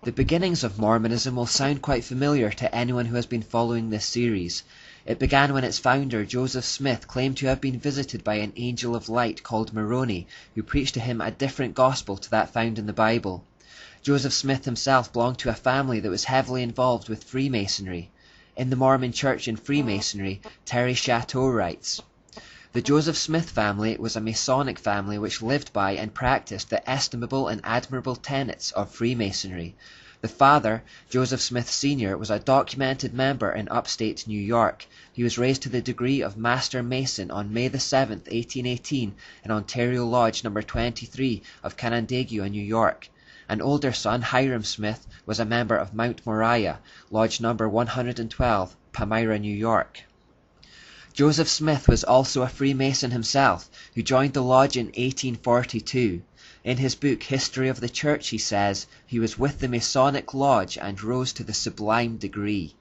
The beginnings of Mormonism will sound quite familiar to anyone who has been following this series. It began when its founder, Joseph Smith, claimed to have been visited by an angel of light called Moroni, who preached to him a different gospel to that found in the Bible. Joseph Smith himself belonged to a family that was heavily involved with Freemasonry. In the Mormon Church in Freemasonry, Terry Chateau writes, "The Joseph Smith family was a Masonic family which lived by and practiced the estimable and admirable tenets of Freemasonry. The father, Joseph Smith Sr., was a documented member in upstate New York. He was raised to the degree of Master Mason on May the 7th, 1818, in Ontario Lodge No. 23 of Canandaigua, New York. An older son, Hiram Smith, was a member of Mount Moriah, Lodge No. 112, Palmyra, New York. Joseph Smith was also a Freemason himself, who joined the lodge in 1842. In his book History of the Church he says, he was with the Masonic Lodge and rose to the sublime degree.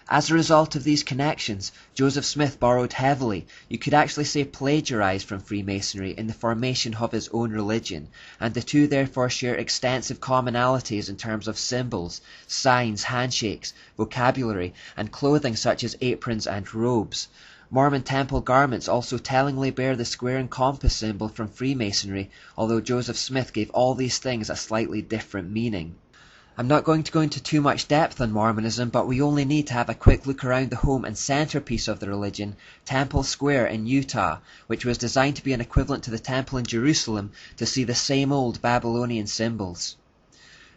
As a result of these connections, Joseph Smith borrowed heavily, you could actually say plagiarized from Freemasonry in the formation of his own religion, and the two therefore share extensive commonalities in terms of symbols, signs, handshakes, vocabulary, and clothing such as aprons and robes. Mormon temple garments also tellingly bear the square and compass symbol from Freemasonry, although Joseph Smith gave all these things a slightly different meaning. I'm not going to go into too much depth on Mormonism, but we only need to have a quick look around the home and centerpiece of the religion, Temple Square in Utah, which was designed to be an equivalent to the temple in Jerusalem, to see the same old Babylonian symbols.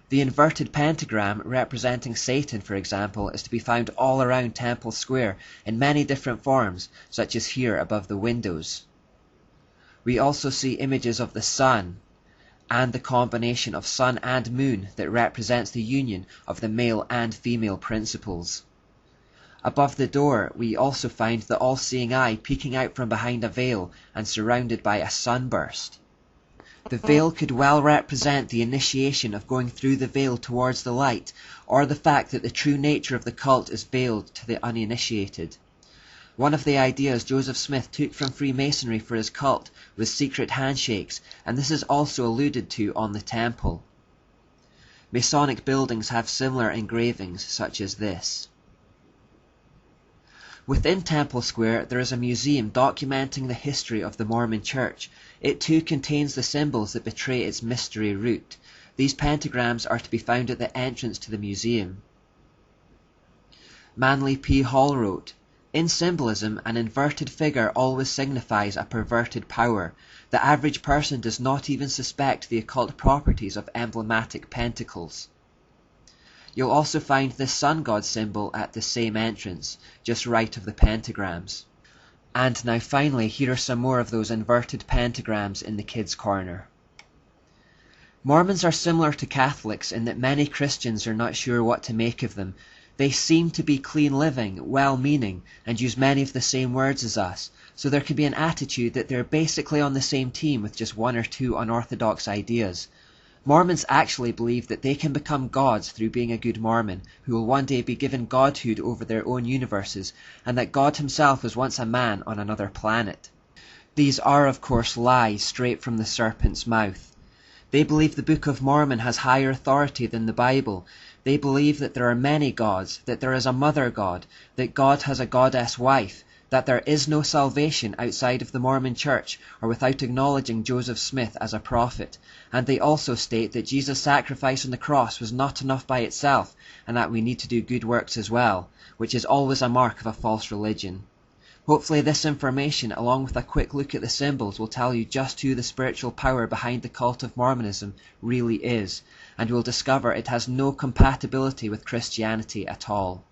The inverted pentagram representing Satan, for example, is to be found all around Temple Square in many different forms, such as here above the windows. We also see images of the sun, and the combination of sun and moon that represents the union of the male and female principles. Above the door we also find the all-seeing eye peeking out from behind a veil and surrounded by a sunburst. The veil could well represent the initiation of going through the veil towards the light, or the fact that the true nature of the cult is veiled to the uninitiated. One of the ideas Joseph Smith took from Freemasonry for his cult was secret handshakes, and this is also alluded to on the temple. Masonic buildings have similar engravings such as this. Within Temple Square there is a museum documenting the history of the Mormon Church. It too contains the symbols that betray its mystery root. These pentagrams are to be found at the entrance to the museum. Manly P. Hall wrote, "In symbolism, an inverted figure always signifies a perverted power. The average person does not even suspect the occult properties of emblematic pentacles." You'll also find this sun god symbol at the same entrance, just right of the pentagrams. And now finally, here are some more of those inverted pentagrams in the kids' corner. Mormons are similar to Catholics in that many Christians are not sure what to make of them. They seem to be clean living, well-meaning, and use many of the same words as us, so there can be an attitude that they're basically on the same team with just one or two unorthodox ideas. Mormons actually believe that they can become gods through being a good Mormon, who will one day be given godhood over their own universes, and that God himself was once a man on another planet. These are, of course, lies straight from the serpent's mouth. They believe the Book of Mormon has higher authority than the Bible. They believe that there are many gods, that there is a mother god, that God has a goddess wife, that there is no salvation outside of the Mormon Church or without acknowledging Joseph Smith as a prophet, and they also state that Jesus' sacrifice on the cross was not enough by itself, and that we need to do good works as well, which is always a mark of a false religion. Hopefully this information, along with a quick look at the symbols, will tell you just who the spiritual power behind the cult of Mormonism really is, and we'll discover it has no compatibility with Christianity at all.